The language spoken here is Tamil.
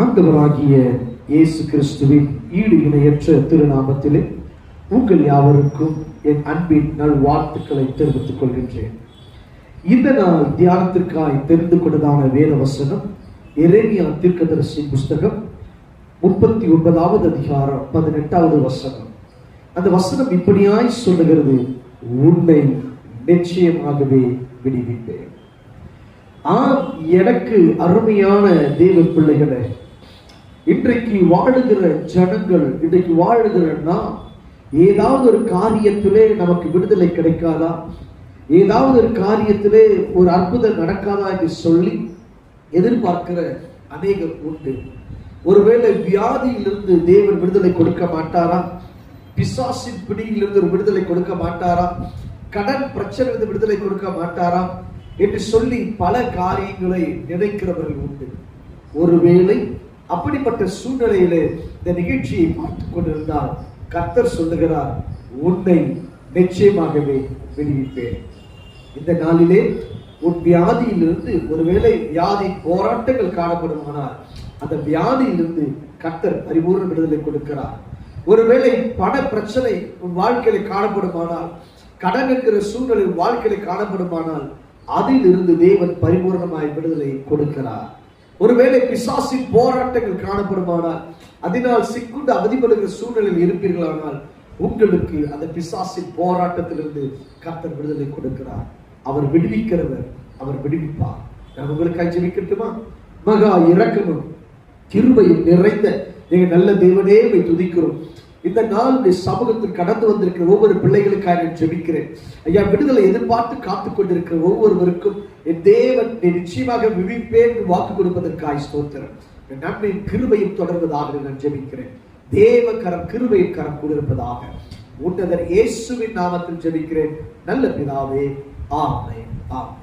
ஆண்டவராகிய இயேசு கிறிஸ்துவின் ஈடு இணையற்ற திருநாமத்திலே உங்கள் யாவருக்கும் என் அன்பின் நல்வாழ்த்துக்களை தெரிவித்துக் கொள்கின்றேன். இந்த நாள் தியானத்திற்காய் தெரிந்து கொண்டதான வேத வசனம் எரேமியா தீர்க்கதரிசி புஸ்தகம் 39வது அதிகாரம் 18வது வசனம். அந்த வசனம் இப்படியாய் சொல்லுகிறது, உன்னை நிச்சயமாகவே விடுவிப்பேன். எனக்கு அருமையான தேவ பிள்ளைகளே, இன்றைக்கு வாழுகிற ஜனங்கள், இன்றைக்கு வாழுகிற நாம், ஏதாவது ஒரு காரியத்திலே நமக்கு விடுதலை கிடைக்காதா, ஏதாவது ஒரு காரியத்திலே ஒரு அற்புதம் நடக்காதா என்று சொல்லி எதிர்பார்க்கிற அநேகர் உண்டு. ஒருவேளை வியாதியிலிருந்து தேவன் விடுதலை கொடுக்க மாட்டாரா, பிசாசின் பிடியிலிருந்து ஒரு விடுதலை கொடுக்க மாட்டாரா, கடன் பிரச்சனை விடுதலை கொடுக்க மாட்டாரா என்று சொல்லி பல காரியங்களை நினைக்கிறவர்கள் உண்டு. ஒருவேளை அப்படிப்பட்ட சூழ்நிலையிலே இந்த நிகழ்ச்சியை பார்த்துக் கொண்டிருந்தால் கர்த்தர் சொல்லுகிறார், உன்னை நிச்சயமாகவே விடுவிப்பேன். இந்த நாளிலே உன் வியாதியிலிருந்து, ஒருவேளை வியாதி போராட்டங்கள் காணப்படுமானால் அந்த வியாதியிலிருந்து கர்த்தர் பரிபூர்ண விடுதலை கொடுக்கிறார். ஒருவேளை பண பிரச்சனை உன் வாழ்க்கையில காணப்படுமானால், கடன் என்கிற சூழ்நிலை வாழ்க்கையில காணப்படுமானால் அதிலிருந்து தேவன் பரிபூர்ணமாய் விடுதலை கொடுக்கிறார். ஒருவேளை பிசாசின் போராட்டங்கள் காணப்படுமானால், அதனால் சிக்குண்டு அவதிப்படுகிற சூழ்நிலையில் இருப்பீர்களானால் உங்களுக்கு அந்த பிசாசின் போராட்டத்திலிருந்து கர்த்தர் விடுதலை கொடுக்கிறார். அவர் விடுவிக்கிறவர், அவர் விடுவிப்பார். நான் உங்களுக்கு ஜெபிக்கட்டுமா? மகா இரக்கமும் கிருபையும் நிறைந்த நீங்க நல்ல தேவனே துதிக்கிறோம். இந்த நாளுடைய சமூகத்தில் கடந்து வந்திருக்கிற ஒவ்வொரு பிள்ளைகளுக்காக நான் ஜெபிக்கிறேன். ஐயா, விடுதலை எதிர்பார்த்து காத்துக் கொண்டிருக்கிற ஒவ்வொருவருக்கும் என் தேவன் நிச்சயமாக விடுவிப்பேன் வாக்கு கொடுப்பதற்காக ஸ்தோத்திரம். நன்மையின் கிருபையும் தொடர்வதாக நான் ஜெபிக்கிறேன். தேவ கரம், கிருபையின் கரம் கொடுப்பதாக உன்னதர் இயேசுவின் நாமத்தில் ஜெபிக்கிறேன் நல்ல பிதாவே, ஆமென், ஆமென்.